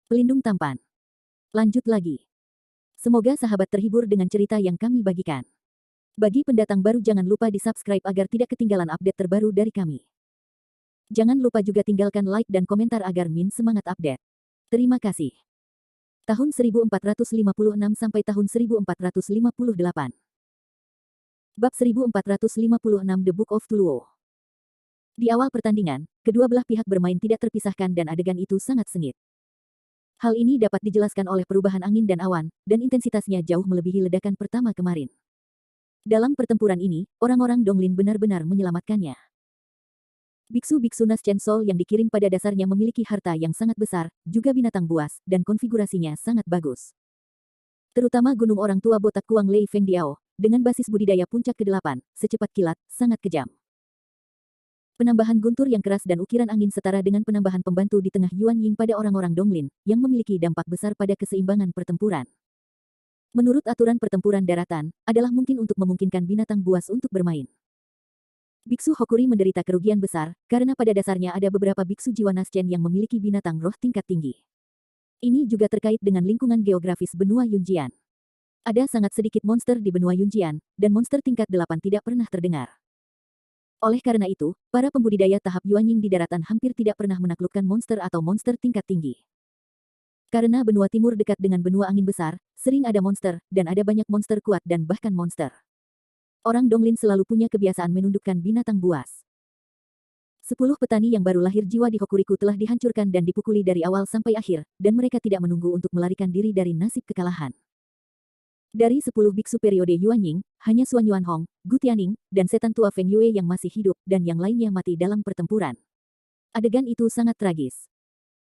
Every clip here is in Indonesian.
Pelindung tampan. Lanjut lagi. Semoga sahabat terhibur dengan cerita yang kami bagikan. Bagi pendatang baru jangan lupa di-subscribe agar tidak ketinggalan update terbaru dari kami. Jangan lupa juga tinggalkan like dan komentar agar Min semangat update. Terima kasih. Tahun 1456 sampai tahun 1458. Bab 1456 The Book of Tuluo. Di awal pertandingan, kedua belah pihak bermain tidak terpisahkan dan adegan itu sangat sengit. Hal ini dapat dijelaskan oleh perubahan angin dan awan, dan intensitasnya jauh melebihi ledakan pertama kemarin. Dalam pertempuran ini, orang-orang Donglin benar-benar menyelamatkannya. Biksu-biksu Naschen Sol yang dikirim pada dasarnya memiliki harta yang sangat besar, juga binatang buas, dan konfigurasinya sangat bagus. Terutama gunung orang tua botak Kuang Lei Feng Diao, dengan basis budidaya puncak ke-8, secepat kilat, sangat kejam. Penambahan guntur yang keras dan ukiran angin setara dengan penambahan pembantu di tengah Yuan Ying pada orang-orang Donglin, yang memiliki dampak besar pada keseimbangan pertempuran. Menurut aturan pertempuran daratan, adalah mungkin untuk memungkinkan binatang buas untuk bermain. Biksu Hokuri menderita kerugian besar, karena pada dasarnya ada beberapa biksu jiwa Naschen yang memiliki binatang roh tingkat tinggi. Ini juga terkait dengan lingkungan geografis benua Yunjian. Ada sangat sedikit monster di benua Yunjian, dan monster tingkat 8 tidak pernah terdengar. Oleh karena itu, para pembudidaya tahap Yuanying di daratan hampir tidak pernah menaklukkan monster atau monster tingkat tinggi. Karena benua timur dekat dengan benua angin besar, sering ada monster, dan ada banyak monster kuat dan bahkan monster. Orang Donglin selalu punya kebiasaan menundukkan binatang buas. 10 petani yang baru lahir jiwa di Hokuriku telah dihancurkan dan dipukuli dari awal sampai akhir, dan mereka tidak menunggu untuk melarikan diri dari nasib kekalahan. Dari 10 biksu periode Yuanying, hanya Suan Yuanhong, Gu Tianning, dan setan tua Feng Yue yang masih hidup, dan yang lainnya mati dalam pertempuran. Adegan itu sangat tragis.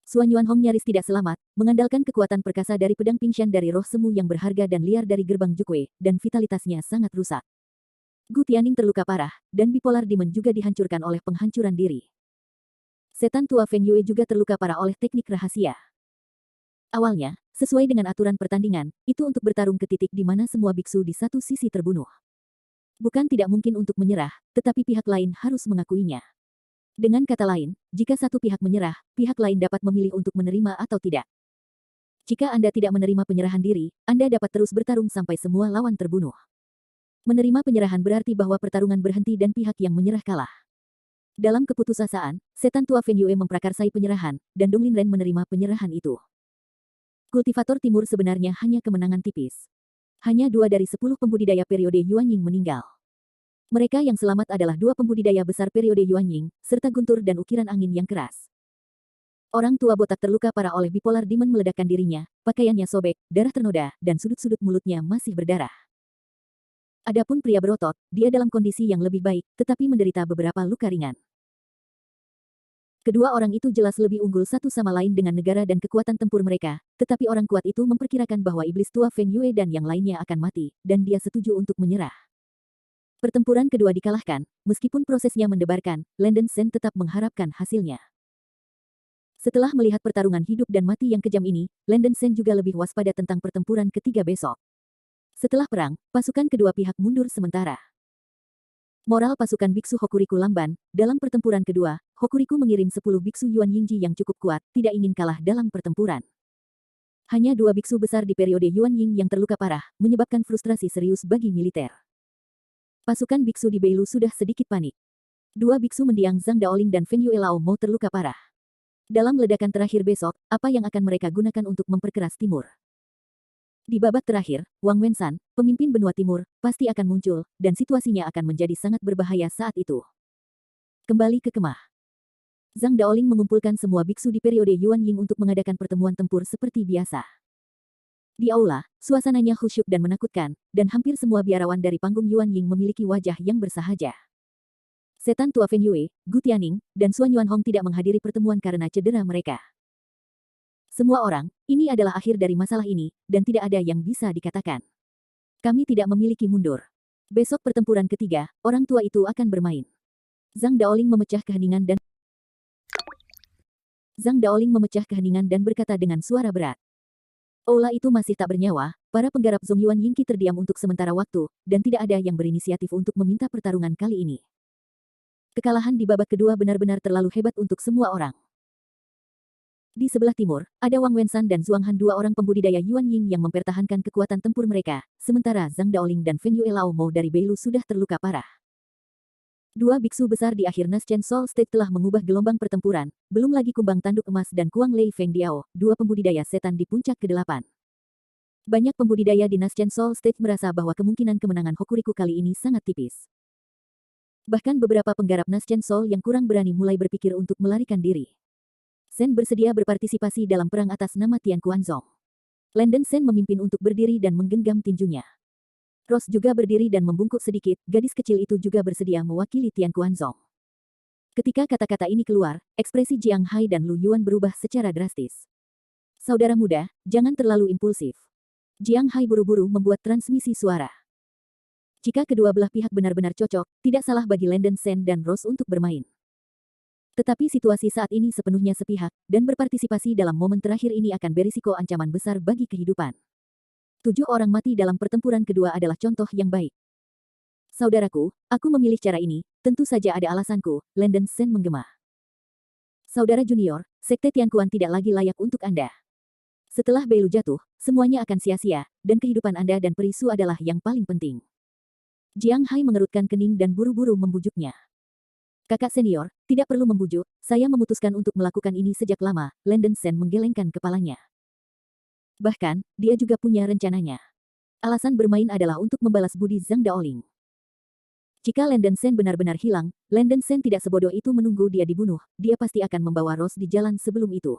Suan Yuanhong nyaris tidak selamat, mengandalkan kekuatan perkasa dari pedang Pingshan dari roh semu yang berharga dan liar dari gerbang Jukwe, dan vitalitasnya sangat rusak. Gu Tianning terluka parah, dan bipolar demon juga dihancurkan oleh penghancuran diri. Setan tua Feng Yue juga terluka parah oleh teknik rahasia. Awalnya, sesuai dengan aturan pertandingan, itu untuk bertarung ke titik di mana semua biksu di satu sisi terbunuh. Bukan tidak mungkin untuk menyerah, tetapi pihak lain harus mengakuinya. Dengan kata lain, jika satu pihak menyerah, pihak lain dapat memilih untuk menerima atau tidak. Jika Anda tidak menerima penyerahan diri, Anda dapat terus bertarung sampai semua lawan terbunuh. Menerima penyerahan berarti bahwa pertarungan berhenti dan pihak yang menyerah kalah. Dalam keputusasaan, setan tua Feng Yue memprakarsai penyerahan, dan Donglin Ren menerima penyerahan itu. Kultivator Timur sebenarnya hanya kemenangan tipis. Hanya 2 dari 10 pembudidaya periode Yuanying meninggal. Mereka yang selamat adalah 2 pembudidaya besar periode Yuanying, serta guntur dan ukiran angin yang keras. Orang tua botak terluka parah oleh bipolar demon meledakkan dirinya, pakaiannya sobek, darah ternoda, dan sudut-sudut mulutnya masih berdarah. Adapun pria berotot, dia dalam kondisi yang lebih baik, tetapi menderita beberapa luka ringan. Kedua orang itu jelas lebih unggul satu sama lain dengan negara dan kekuatan tempur mereka, tetapi orang kuat itu memperkirakan bahwa iblis tua Feng Yue dan yang lainnya akan mati, dan dia setuju untuk menyerah. Pertempuran kedua dikalahkan, meskipun prosesnya mendebarkan, Landen Shen tetap mengharapkan hasilnya. Setelah melihat pertarungan hidup dan mati yang kejam ini, Landen Shen juga lebih waspada tentang pertempuran ketiga besok. Setelah perang, pasukan kedua pihak mundur sementara. Moral pasukan biksu Hokuriku lamban, dalam pertempuran kedua, Hokuriku mengirim 10 biksu Yuan Yingji yang cukup kuat, tidak ingin kalah dalam pertempuran. Hanya 2 biksu besar di periode Yuan Ying yang terluka parah, menyebabkan frustrasi serius bagi militer. Pasukan biksu di Beilu sudah sedikit panik. 2 biksu mendiang Zhang Daoling dan Feng Yue Lao Mo terluka parah. Dalam ledakan terakhir besok, apa yang akan mereka gunakan untuk memperkeras timur? Di babak terakhir, Wang Wensan, pemimpin benua timur, pasti akan muncul, dan situasinya akan menjadi sangat berbahaya saat itu. Kembali ke kemah. Zhang Daoling mengumpulkan semua biksu di periode Yuan Ying untuk mengadakan pertemuan tempur seperti biasa. Di aula, suasananya khusyuk dan menakutkan, dan hampir semua biarawan dari panggung Yuan Ying memiliki wajah yang bersahaja. Setan tua Feng Yue, Gu Tianning, dan Suan Yuanhong tidak menghadiri pertemuan karena cedera mereka. Semua orang, ini adalah akhir dari masalah ini, dan tidak ada yang bisa dikatakan. Kami tidak memiliki mundur. Besok pertempuran ketiga, orang tua itu akan bermain. Zhang Daoling memecah keheningan dan berkata dengan suara berat. Aula itu masih tak bernyawa, para penggarap Zongyuan Yingqi terdiam untuk sementara waktu, dan tidak ada yang berinisiatif untuk meminta pertarungan kali ini. Kekalahan di babak kedua benar-benar terlalu hebat untuk semua orang. Di sebelah timur, ada Wang Wenshan dan Zhuang Han, dua orang pembudidaya Yuan Ying yang mempertahankan kekuatan tempur mereka, sementara Zhang Daoling dan Feng Yue Lao Mo dari Beilu sudah terluka parah. Dua biksu besar di akhir Naschen Soul State telah mengubah gelombang pertempuran, belum lagi kumbang tanduk emas dan Kuang Lei Feng Diao, dua pembudidaya setan di puncak ke-8. Banyak pembudidaya di Naschen Soul State merasa bahwa kemungkinan kemenangan Hokuriku kali ini sangat tipis. Bahkan beberapa penggarap Naschen Soul yang kurang berani mulai berpikir untuk melarikan diri. Sen bersedia berpartisipasi dalam perang atas nama Tian Quanzong. Landen Sen memimpin untuk berdiri dan menggenggam tinjunya. Ross juga berdiri dan membungkuk sedikit, gadis kecil itu juga bersedia mewakili Tian Quanzong. Ketika kata-kata ini keluar, ekspresi Jiang Hai dan Lu Yuan berubah secara drastis. Saudara muda, jangan terlalu impulsif. Jiang Hai buru-buru membuat transmisi suara. Jika kedua belah pihak benar-benar cocok, tidak salah bagi Landen Sen dan Ross untuk bermain. Tetapi situasi saat ini sepenuhnya sepihak, dan berpartisipasi dalam momen terakhir ini akan berisiko ancaman besar bagi kehidupan. 7 orang mati dalam pertempuran kedua adalah contoh yang baik. Saudaraku, aku memilih cara ini, tentu saja ada alasanku, Landen Sen menggema. Saudara junior, Sekte Tianquan tidak lagi layak untuk Anda. Setelah Beilu jatuh, semuanya akan sia-sia, dan kehidupan Anda dan Peri Su adalah yang paling penting. Jiang Hai mengerutkan kening dan buru-buru membujuknya. Kakak senior, tidak perlu membujuk, saya memutuskan untuk melakukan ini sejak lama, Landen Sen menggelengkan kepalanya. Bahkan, dia juga punya rencananya. Alasan bermain adalah untuk membalas budi Zhang Daoling. Jika Landen Sen benar-benar hilang, Landen Sen tidak sebodoh itu menunggu dia dibunuh, dia pasti akan membawa Ross di jalan sebelum itu.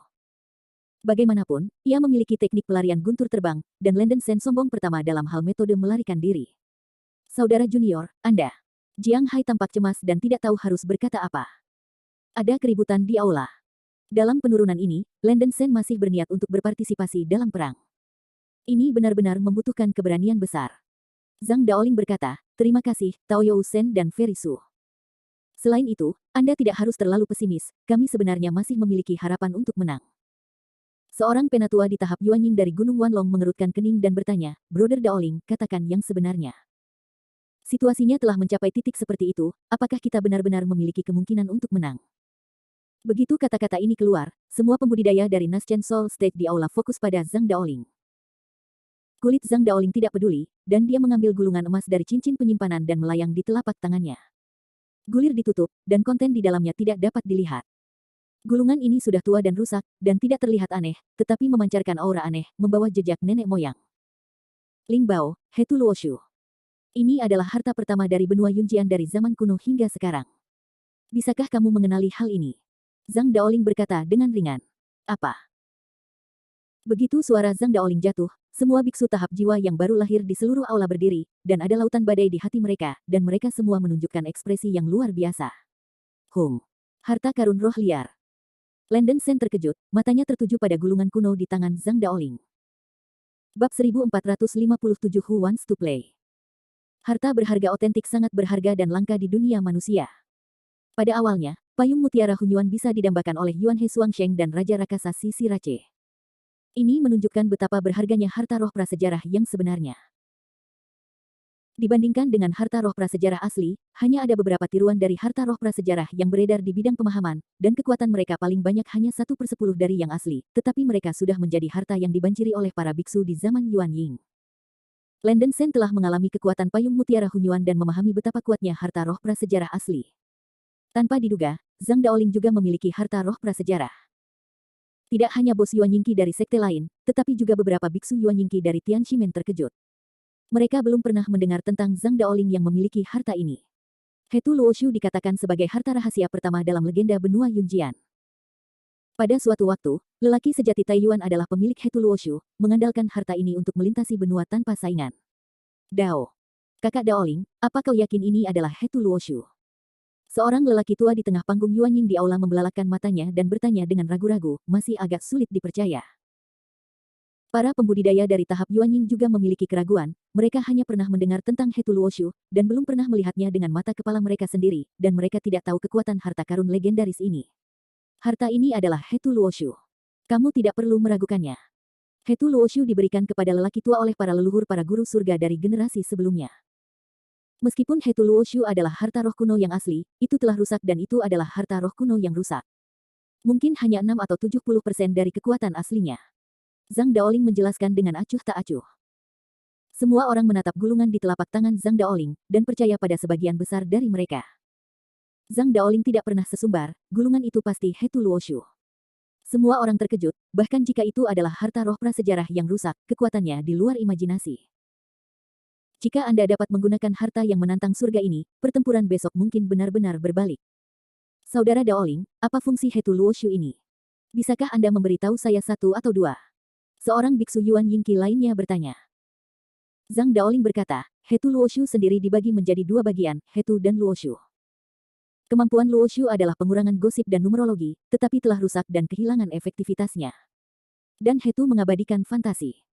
Bagaimanapun, ia memiliki teknik pelarian guntur terbang, dan Landen Sen sombong pertama dalam hal metode melarikan diri. Saudara junior, Anda. Jiang Hai tampak cemas dan tidak tahu harus berkata apa. Ada keributan di aula. Dalam penurunan ini, Landen Sen masih berniat untuk berpartisipasi dalam perang. Ini benar-benar membutuhkan keberanian besar. Zhang Daoling berkata, terima kasih, Tao You Sen dan Feri Su. Selain itu, Anda tidak harus terlalu pesimis, kami sebenarnya masih memiliki harapan untuk menang. Seorang penatua di tahap Yuanying dari Gunung Wanlong mengerutkan kening dan bertanya, Brother Daoling, katakan yang sebenarnya. Situasinya telah mencapai titik seperti itu, apakah kita benar-benar memiliki kemungkinan untuk menang? Begitu kata-kata ini keluar, semua pembudidaya dari Naschen Soul State di aula fokus pada Zhang Daoling. Kulit Zhang Daoling tidak peduli, dan dia mengambil gulungan emas dari cincin penyimpanan dan melayang di telapak tangannya. Gulir ditutup, dan konten di dalamnya tidak dapat dilihat. Gulungan ini sudah tua dan rusak, dan tidak terlihat aneh, tetapi memancarkan aura aneh, membawa jejak nenek moyang. Ling Bao, Hetu Luoshu. Ini adalah harta pertama dari benua Yunjian dari zaman kuno hingga sekarang. Bisakah kamu mengenali hal ini? Zhang Daoling berkata dengan ringan. Apa? Begitu suara Zhang Daoling jatuh, semua biksu tahap jiwa yang baru lahir di seluruh aula berdiri, dan ada lautan badai di hati mereka, dan mereka semua menunjukkan ekspresi yang luar biasa. Harta karun roh liar. Landen Sen terkejut, matanya tertuju pada gulungan kuno di tangan Zhang Daoling. Bab 1457 Who Wants to Play? Harta berharga otentik sangat berharga dan langka di dunia manusia. Pada awalnya, payung mutiara Hunyuan bisa didambakan oleh Yuan He Suangsheng dan Raja Rakasa Si Sirace. Ini menunjukkan betapa berharganya harta roh prasejarah yang sebenarnya. Dibandingkan dengan harta roh prasejarah asli, hanya ada beberapa tiruan dari harta roh prasejarah yang beredar di bidang pemahaman, dan kekuatan mereka paling banyak hanya 1/10 dari yang asli, tetapi mereka sudah menjadi harta yang dibanjiri oleh para biksu di zaman Yuan Ying. Landen Sen telah mengalami kekuatan payung mutiara Hunyuan dan memahami betapa kuatnya harta roh prasejarah asli. Tanpa diduga, Zhang Daoling juga memiliki harta roh prasejarah. Tidak hanya bos Yuan Yingqi dari sekte lain, tetapi juga beberapa biksu Yuan Yingqi dari Tian Shimen terkejut. Mereka belum pernah mendengar tentang Zhang Daoling yang memiliki harta ini. Hetu Luoshu dikatakan sebagai harta rahasia pertama dalam legenda benua Yunjian. Pada suatu waktu, lelaki sejati Taiyuan adalah pemilik Hetu Luoshu, mengandalkan harta ini untuk melintasi benua tanpa saingan. Dao. Kakak Daoling, apa kau yakin ini adalah Hetu Luoshu? Seorang lelaki tua di tengah panggung Yuanying di aula membelalakkan matanya dan bertanya dengan ragu-ragu, masih agak sulit dipercaya. Para pembudidaya dari tahap Yuanying juga memiliki keraguan, mereka hanya pernah mendengar tentang Hetu Luoshu, dan belum pernah melihatnya dengan mata kepala mereka sendiri, dan mereka tidak tahu kekuatan harta karun legendaris ini. Harta ini adalah Hetu Luoshu. Kamu tidak perlu meragukannya. Hetu Luoshu diberikan kepada lelaki tua oleh para leluhur para guru surga dari generasi sebelumnya. Meskipun Hetu Luoshu adalah harta roh kuno yang asli, itu telah rusak dan itu adalah harta roh kuno yang rusak. Mungkin hanya 6 atau 70% dari kekuatan aslinya. Zhang Daoling menjelaskan dengan acuh tak acuh. Semua orang menatap gulungan di telapak tangan Zhang Daoling, dan percaya pada sebagian besar dari mereka. Zhang Daoling tidak pernah sesumbar, gulungan itu pasti Hetu Luoshu. Semua orang terkejut, bahkan jika itu adalah harta roh prasejarah yang rusak, kekuatannya di luar imajinasi. Jika Anda dapat menggunakan harta yang menantang surga ini, pertempuran besok mungkin benar-benar berbalik. Saudara Daoling, apa fungsi Hetu Luoshu ini? Bisakah Anda memberitahu saya satu atau dua? Seorang biksu Yuan Yingqi lainnya bertanya. Zhang Daoling berkata, Hetu Luoshu sendiri dibagi menjadi dua bagian, Hetu dan Luoshu. Kemampuan Luoshu adalah pengurangan gosip dan numerologi, tetapi telah rusak dan kehilangan efektivitasnya. Dan Hetu mengabadikan fantasi.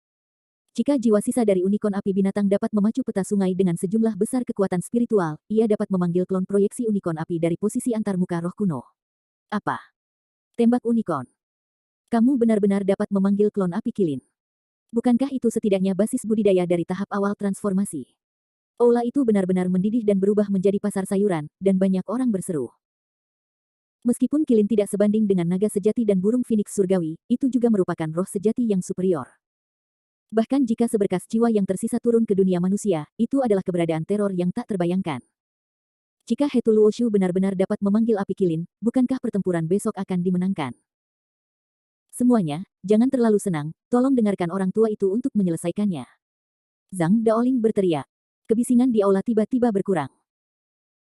Jika jiwa sisa dari unicorn api binatang dapat memacu peta sungai dengan sejumlah besar kekuatan spiritual, ia dapat memanggil klon proyeksi unicorn api dari posisi antarmuka roh kuno. Apa? Tembak unicorn. Kamu benar-benar dapat memanggil klon api kilin. Bukankah itu setidaknya basis budidaya dari tahap awal transformasi? Aula itu benar-benar mendidih dan berubah menjadi pasar sayuran, dan banyak orang berseru. Meskipun kilin tidak sebanding dengan naga sejati dan burung phoenix surgawi, itu juga merupakan roh sejati yang superior. Bahkan jika seberkas jiwa yang tersisa turun ke dunia manusia, itu adalah keberadaan teror yang tak terbayangkan. Jika Hetu Luoshu benar-benar dapat memanggil api kilin, bukankah pertempuran besok akan dimenangkan? Semuanya, jangan terlalu senang, tolong dengarkan orang tua itu untuk menyelesaikannya. Zhang Daoling berteriak. Kebisingan di aula tiba-tiba berkurang.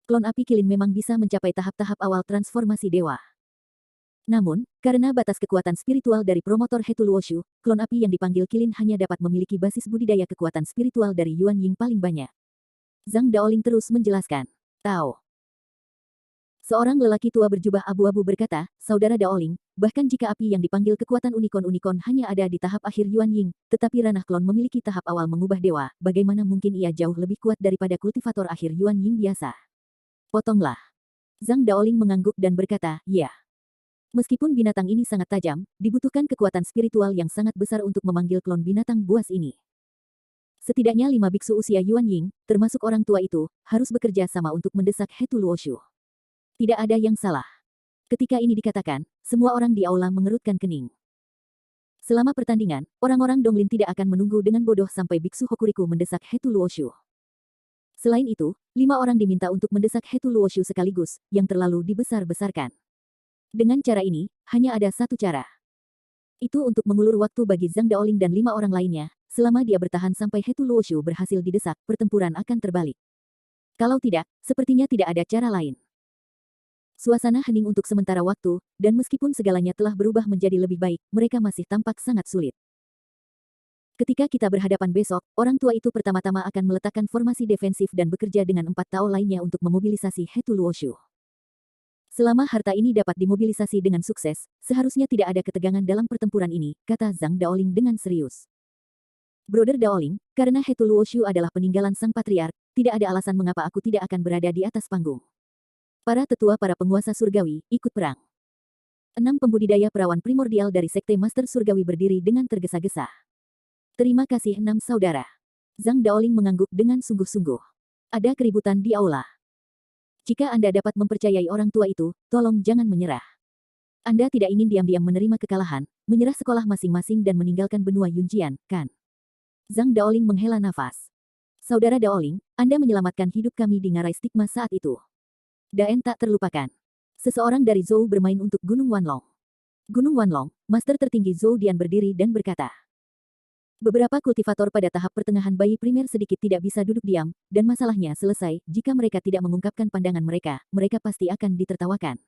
Klon api kilin memang bisa mencapai tahap-tahap awal transformasi dewa. Namun, karena batas kekuatan spiritual dari promotor Hetu Luoshu, klon api yang dipanggil kilin hanya dapat memiliki basis budidaya kekuatan spiritual dari Yuan Ying paling banyak. Zhang Daoling terus menjelaskan. Tahu. Seorang lelaki tua berjubah abu-abu berkata, Saudara Daoling, bahkan jika api yang dipanggil kekuatan unicorn hanya ada di tahap akhir Yuan Ying, tetapi ranah klon memiliki tahap awal mengubah dewa, bagaimana mungkin ia jauh lebih kuat daripada kultivator akhir Yuan Ying biasa? Potonglah. Zhang Daoling mengangguk dan berkata, ya. Meskipun binatang ini sangat tajam, dibutuhkan kekuatan spiritual yang sangat besar untuk memanggil klon binatang buas ini. Setidaknya 5 biksu usia Yuan Ying, termasuk orang tua itu, harus bekerja sama untuk mendesak Hetu Luoshu. Tidak ada yang salah. Ketika ini dikatakan, semua orang di aula mengerutkan kening. Selama pertandingan, orang-orang Donglin tidak akan menunggu dengan bodoh sampai biksu Hokuriku mendesak Hetu Luoshu. Selain itu, 5 orang diminta untuk mendesak Hetu Luoshu sekaligus, yang terlalu dibesar-besarkan. Dengan cara ini, hanya ada satu cara. Itu untuk mengulur waktu bagi Zhang Daoling dan 5 orang lainnya, selama dia bertahan sampai Hetu Luoshu berhasil didesak, pertempuran akan terbalik. Kalau tidak, sepertinya tidak ada cara lain. Suasana hening untuk sementara waktu, dan meskipun segalanya telah berubah menjadi lebih baik, mereka masih tampak sangat sulit. Ketika kita berhadapan besok, orang tua itu pertama-tama akan meletakkan formasi defensif dan bekerja dengan 4 Tao lainnya untuk memobilisasi Hetu Luoshu. Selama harta ini dapat dimobilisasi dengan sukses, seharusnya tidak ada ketegangan dalam pertempuran ini, kata Zhang Daoling dengan serius. Brother Daoling, karena Hetu Luoshu adalah peninggalan sang patriark, tidak ada alasan mengapa aku tidak akan berada di atas panggung. Para tetua para penguasa surgawi, ikut perang. 6 pembudidaya perawan primordial dari Sekte Master Surgawi berdiri dengan tergesa-gesa. Terima kasih 6 saudara. Zhang Daoling mengangguk dengan sungguh-sungguh. Ada keributan di aula. Jika Anda dapat mempercayai orang tua itu, tolong jangan menyerah. Anda tidak ingin diam-diam menerima kekalahan, menyerah sekolah masing-masing dan meninggalkan benua Yunjian, kan? Zhang Daoling menghela nafas. Saudara Daoling, Anda menyelamatkan hidup kami di ngarai stigma saat itu. Daen tak terlupakan. Seseorang dari Zhou bermain untuk Gunung Wanlong. Gunung Wanlong, master tertinggi Zhou Dian berdiri dan berkata. Beberapa kultivator pada tahap pertengahan bayi primer sedikit tidak bisa duduk diam, dan masalahnya selesai, jika mereka tidak mengungkapkan pandangan mereka, mereka pasti akan ditertawakan.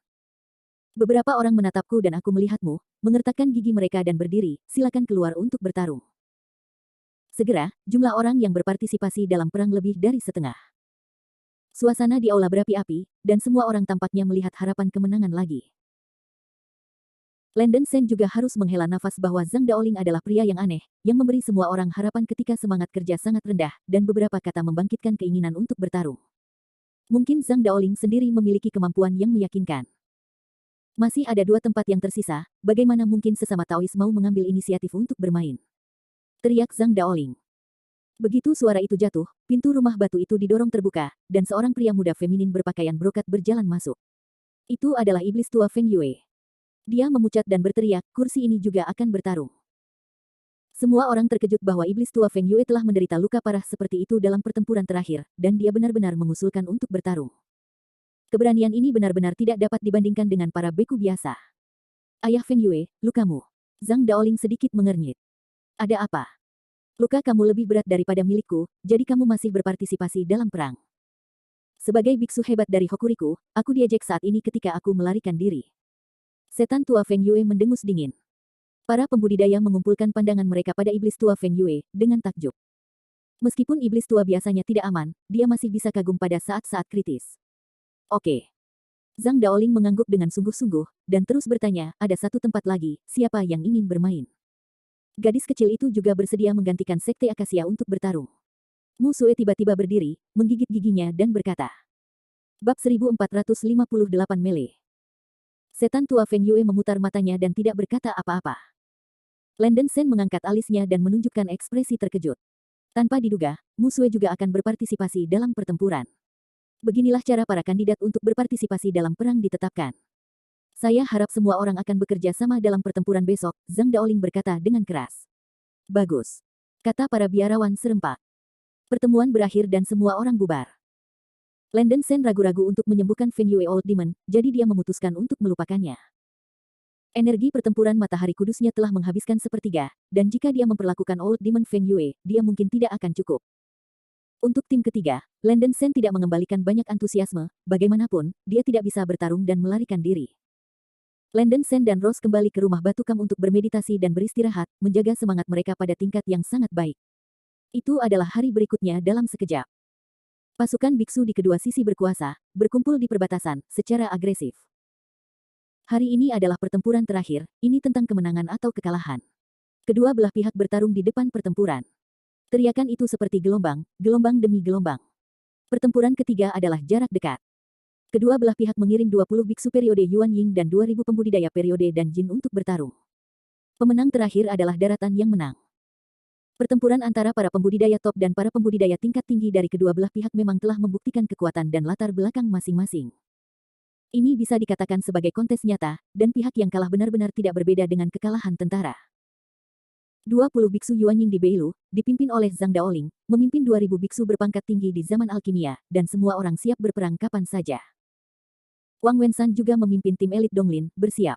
Beberapa orang menatapku dan aku melihatmu, mengertakkan gigi mereka dan berdiri, silakan keluar untuk bertarung. Segera, jumlah orang yang berpartisipasi dalam perang lebih dari setengah. Suasana di aula berapi-api, dan semua orang tampaknya melihat harapan kemenangan lagi. Landen Sen juga harus menghela nafas bahwa Zhang Daoling adalah pria yang aneh, yang memberi semua orang harapan ketika semangat kerja sangat rendah, dan beberapa kata membangkitkan keinginan untuk bertarung. Mungkin Zhang Daoling sendiri memiliki kemampuan yang meyakinkan. Masih ada 2 tempat yang tersisa, bagaimana mungkin sesama Taois mau mengambil inisiatif untuk bermain? Teriak Zhang Daoling. Begitu suara itu jatuh, pintu rumah batu itu didorong terbuka, dan seorang pria muda feminin berpakaian brokat berjalan masuk. Itu adalah iblis tua Feng Yue. Dia memucat dan berteriak, kursi ini juga akan bertarung. Semua orang terkejut bahwa iblis tua Feng Yue telah menderita luka parah seperti itu dalam pertempuran terakhir, dan dia benar-benar mengusulkan untuk bertarung. Keberanian ini benar-benar tidak dapat dibandingkan dengan para beku biasa. Ayah Feng Yue, lukamu. Zhang Daoling sedikit mengernyit. Ada apa? Luka kamu lebih berat daripada milikku, jadi kamu masih berpartisipasi dalam perang. Sebagai biksu hebat dari Hokuriku, aku diejek saat ini ketika aku melarikan diri. Setan tua Feng Yue mendengus dingin. Para pembudidaya mengumpulkan pandangan mereka pada iblis tua Feng Yue, dengan takjub. Meskipun iblis tua biasanya tidak aman, dia masih bisa kagum pada saat-saat kritis. Oke. Zhang Daoling mengangguk dengan sungguh-sungguh, dan terus bertanya, ada satu tempat lagi, siapa yang ingin bermain? Gadis kecil itu juga bersedia menggantikan Sekte Akasia untuk bertarung. Mu Sue tiba-tiba berdiri, menggigit giginya dan berkata. Bab 1458 Melee. Setan tua Feng Yue memutar matanya dan tidak berkata apa-apa. Landen Sen mengangkat alisnya dan menunjukkan ekspresi terkejut. Tanpa diduga, Mu Sue juga akan berpartisipasi dalam pertempuran. Beginilah cara para kandidat untuk berpartisipasi dalam perang ditetapkan. Saya harap semua orang akan bekerja sama dalam pertempuran besok, Zhang Daoling berkata dengan keras. Bagus. Kata para biarawan serempak. Pertemuan berakhir dan semua orang bubar. Landen Sen ragu-ragu untuk menyembuhkan Feng Yue Old Demon, jadi dia memutuskan untuk melupakannya. Energi pertempuran matahari kudusnya telah menghabiskan sepertiga, dan jika dia memperlakukan Old Demon Feng Yue, dia mungkin tidak akan cukup. Untuk tim ketiga, Landen Sen tidak mengembalikan banyak antusiasme, bagaimanapun, dia tidak bisa bertarung dan melarikan diri. Landen Sen dan Rose kembali ke rumah Batu Kam untuk bermeditasi dan beristirahat, menjaga semangat mereka pada tingkat yang sangat baik. Itu adalah hari berikutnya dalam sekejap. Pasukan biksu di kedua sisi berkuasa, berkumpul di perbatasan, secara agresif. Hari ini adalah pertempuran terakhir, ini tentang kemenangan atau kekalahan. Kedua belah pihak bertarung di depan pertempuran. Teriakan itu seperti gelombang, gelombang demi gelombang. Pertempuran ketiga adalah jarak dekat. Kedua belah pihak mengirim 20 biksu periode Yuan Ying dan 2000 pembudidaya periode dan Jin untuk bertarung. Pemenang terakhir adalah daratan yang menang. Pertempuran antara para pembudidaya top dan para pembudidaya tingkat tinggi dari kedua belah pihak memang telah membuktikan kekuatan dan latar belakang masing-masing. Ini bisa dikatakan sebagai kontes nyata, dan pihak yang kalah benar-benar tidak berbeda dengan kekalahan tentara. 20 biksu Yuan Ying di Beilu, dipimpin oleh Zhang Daoling, memimpin 2000 biksu berpangkat tinggi di zaman alkimia, dan semua orang siap berperang kapan saja. Wang Wenshan juga memimpin tim elit Donglin, bersiap.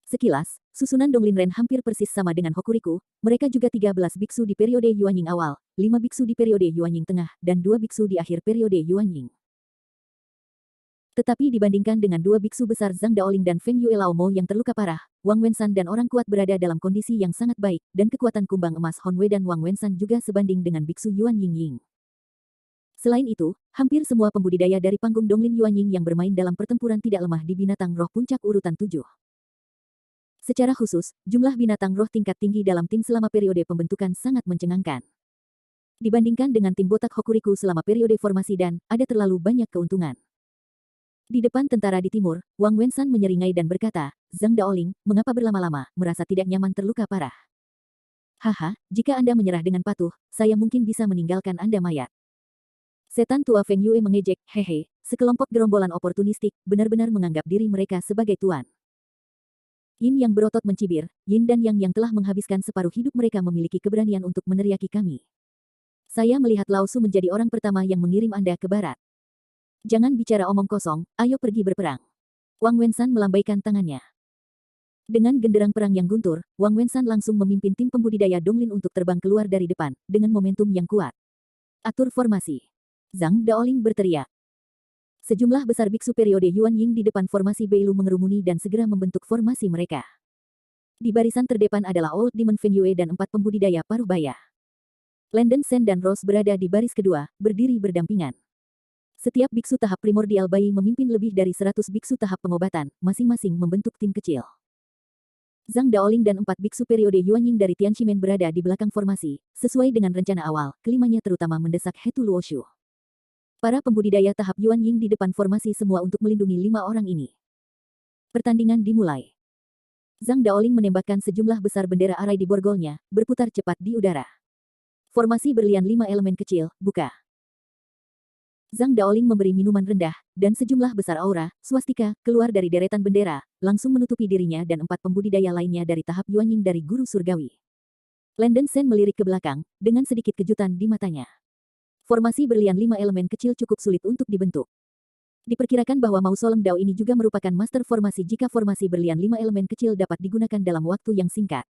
Sekilas, susunan Donglin Ren hampir persis sama dengan Hokuriku, mereka juga 13 biksu di periode Yuan Ying awal, 5 biksu di periode Yuan Ying tengah, dan 2 biksu di akhir periode Yuan Ying. Tetapi dibandingkan dengan dua biksu besar Zhang Daoling dan Feng Yue Laomo yang terluka parah, Wang Wenshan dan orang kuat berada dalam kondisi yang sangat baik, dan kekuatan kumbang emas Hon Wei dan Wang Wenshan juga sebanding dengan biksu Yuan Ying Ying. Selain itu, hampir semua pembudidaya dari panggung Donglin Yuan Ying yang bermain dalam pertempuran tidak lemah di binatang roh puncak urutan 7. Secara khusus, jumlah binatang roh tingkat tinggi dalam tim selama periode pembentukan sangat mencengangkan. Dibandingkan dengan tim botak Hokuriku selama periode formasi dan, ada terlalu banyak keuntungan. Di depan tentara di timur, Wang Wenshan menyeringai dan berkata, Zhang Daoling, mengapa berlama-lama, merasa tidak nyaman terluka parah? Haha, jika Anda menyerah dengan patuh, saya mungkin bisa meninggalkan Anda mayat. Setan tua Feng Yue mengejek, hehe, sekelompok gerombolan oportunistik, benar-benar menganggap diri mereka sebagai tuan. Yin yang berotot mencibir, Yin dan Yang yang telah menghabiskan separuh hidup mereka memiliki keberanian untuk meneriaki kami. Saya melihat Lao Su menjadi orang pertama yang mengirim Anda ke barat. Jangan bicara omong kosong, ayo pergi berperang. Wang Wenshan melambaikan tangannya. Dengan genderang perang yang guntur, Wang Wenshan langsung memimpin tim pembudidaya Donglin untuk terbang keluar dari depan, dengan momentum yang kuat. Atur formasi. Zhang Daoling berteriak. Sejumlah besar biksu periode Yuan Ying di depan formasi Beilu mengerumuni dan segera membentuk formasi mereka. Di barisan terdepan adalah Old Demon Feng Yue dan 4 pembudidaya paruh baya. Landen Sen dan Rose berada di baris kedua, berdiri berdampingan. Setiap biksu tahap primordial bayi memimpin lebih dari 100 biksu tahap pengobatan, masing-masing membentuk tim kecil. Zhang Daoling dan 4 biksu periode Yuan Ying dari Tianximen berada di belakang formasi, sesuai dengan rencana awal, kelimanya terutama mendesak Hetu Luoshu. Para pembudidaya tahap Yuan Ying di depan formasi semua untuk melindungi 5 orang ini. Pertandingan dimulai. Zhang Daoling menembakkan sejumlah besar bendera arai di borgolnya, berputar cepat di udara. Formasi berlian 5 elemen kecil, buka. Zhang Daoling memberi minuman rendah, dan sejumlah besar aura, swastika, keluar dari deretan bendera, langsung menutupi dirinya dan 4 pembudidaya lainnya dari tahap Yuanying dari guru surgawi. Landen Sen melirik ke belakang, dengan sedikit kejutan di matanya. Formasi berlian 5 elemen kecil cukup sulit untuk dibentuk. Diperkirakan bahwa mausolem Dao ini juga merupakan master formasi jika formasi berlian 5 elemen kecil dapat digunakan dalam waktu yang singkat.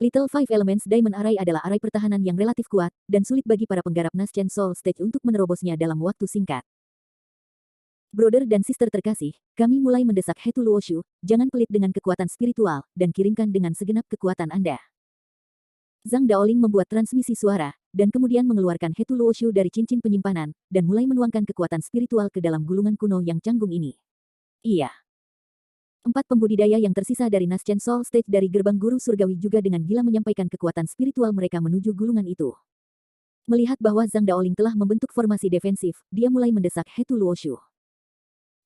Little Five Elements Diamond Array adalah array pertahanan yang relatif kuat, dan sulit bagi para penggarap Naschen Soul Stage untuk menerobosnya dalam waktu singkat. Brother dan sister terkasih, kami mulai mendesak Hetu Luoshu, jangan pelit dengan kekuatan spiritual, dan kirimkan dengan segenap kekuatan Anda. Zhang Daoling membuat transmisi suara, dan kemudian mengeluarkan Hetu Luoshu dari cincin penyimpanan, dan mulai menuangkan kekuatan spiritual ke dalam gulungan kuno yang canggung ini. Iya. 4 pembudidaya yang tersisa dari Naschen Soul Stage dari gerbang guru surgawi juga dengan gila menyampaikan kekuatan spiritual mereka menuju gulungan itu. Melihat bahwa Zhang Daoling telah membentuk formasi defensif, dia mulai mendesak Hetu Luoshu.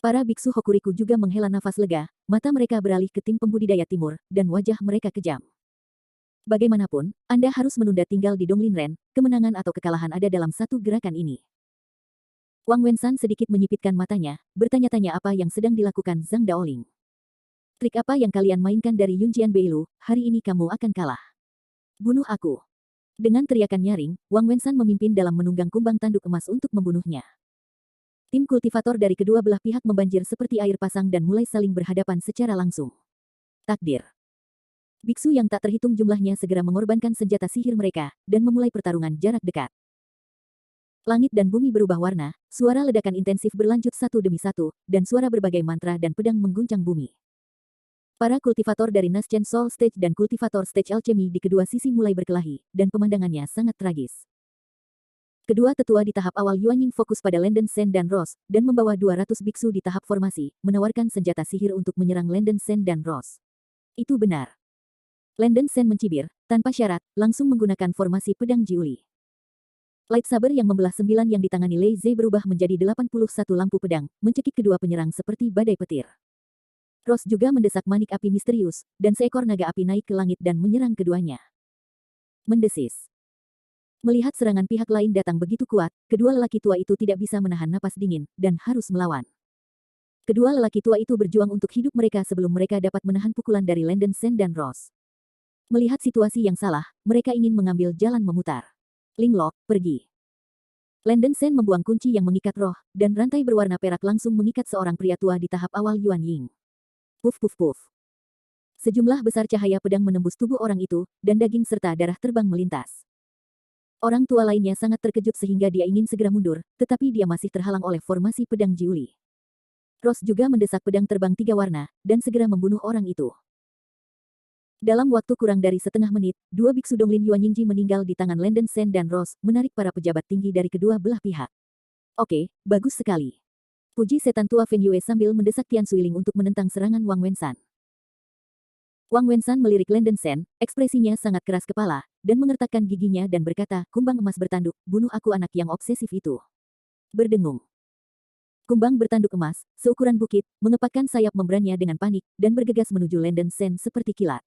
Para biksu Hokuriku juga menghela nafas lega, mata mereka beralih ke tim pembudidaya timur, dan wajah mereka kejam. Bagaimanapun, Anda harus menunda tinggal di Donglin Ren, kemenangan atau kekalahan ada dalam satu gerakan ini. Wang Wensan sedikit menyipitkan matanya, bertanya-tanya apa yang sedang dilakukan Zhang Daoling. Trik apa yang kalian mainkan dari Yunjian Beilu, hari ini kamu akan kalah. Bunuh aku. Dengan teriakan nyaring, Wang Wensan memimpin dalam menunggang kumbang tanduk emas untuk membunuhnya. Tim kultivator dari kedua belah pihak membanjir seperti air pasang dan mulai saling berhadapan secara langsung. Takdir. Biksu yang tak terhitung jumlahnya segera mengorbankan senjata sihir mereka, dan memulai pertarungan jarak dekat. Langit dan bumi berubah warna, suara ledakan intensif berlanjut satu demi satu, dan suara berbagai mantra dan pedang mengguncang bumi. Para kultivator dari Naschen Soul Stage dan kultivator Stage Alchemy di kedua sisi mulai berkelahi, dan pemandangannya sangat tragis. Kedua tetua di tahap awal Yuanying fokus pada Landen Sen dan Rose, dan membawa 200 biksu di tahap formasi, menawarkan senjata sihir untuk menyerang Landen Sen dan Rose. Itu benar. Landen Sen mencibir, tanpa syarat, langsung menggunakan formasi pedang Jiuli. Lightsaber yang membelah 9 yang ditangani Lei Ze berubah menjadi 81 lampu pedang, mencekik kedua penyerang seperti badai petir. Rose juga mendesak manik api misterius, dan seekor naga api naik ke langit dan menyerang keduanya. Mendesis. Melihat serangan pihak lain datang begitu kuat, kedua lelaki tua itu tidak bisa menahan napas dingin, dan harus melawan. Kedua lelaki tua itu berjuang untuk hidup mereka sebelum mereka dapat menahan pukulan dari Landen Sen dan Rose. Melihat situasi yang salah, mereka ingin mengambil jalan memutar. Linglok, pergi. Landen Sen membuang kunci yang mengikat roh, dan rantai berwarna perak langsung mengikat seorang pria tua di tahap awal Yuanying. Puf puf puf. Sejumlah besar cahaya pedang menembus tubuh orang itu, dan daging serta darah terbang melintas. Orang tua lainnya sangat terkejut sehingga dia ingin segera mundur, tetapi dia masih terhalang oleh formasi pedang Jiuli. Rose juga mendesak pedang terbang 3 warna, dan segera membunuh orang itu. Dalam waktu kurang dari setengah menit, 2 biksu Donglin Yuanyingji meninggal di tangan Landen Sen dan Rose, menarik para pejabat tinggi dari kedua belah pihak. Oke, bagus sekali. Puji setan tua Feng Yue sambil mendesak Tian Suiling untuk menentang serangan Wang Wensan. Wang Wensan melirik Landen Sen, ekspresinya sangat keras kepala, dan mengertakkan giginya dan berkata, kumbang emas bertanduk, bunuh aku anak yang obsesif itu. Berdengung. Kumbang bertanduk emas, seukuran bukit, mengepakkan sayap membrannya dengan panik, dan bergegas menuju Landen Sen seperti kilat.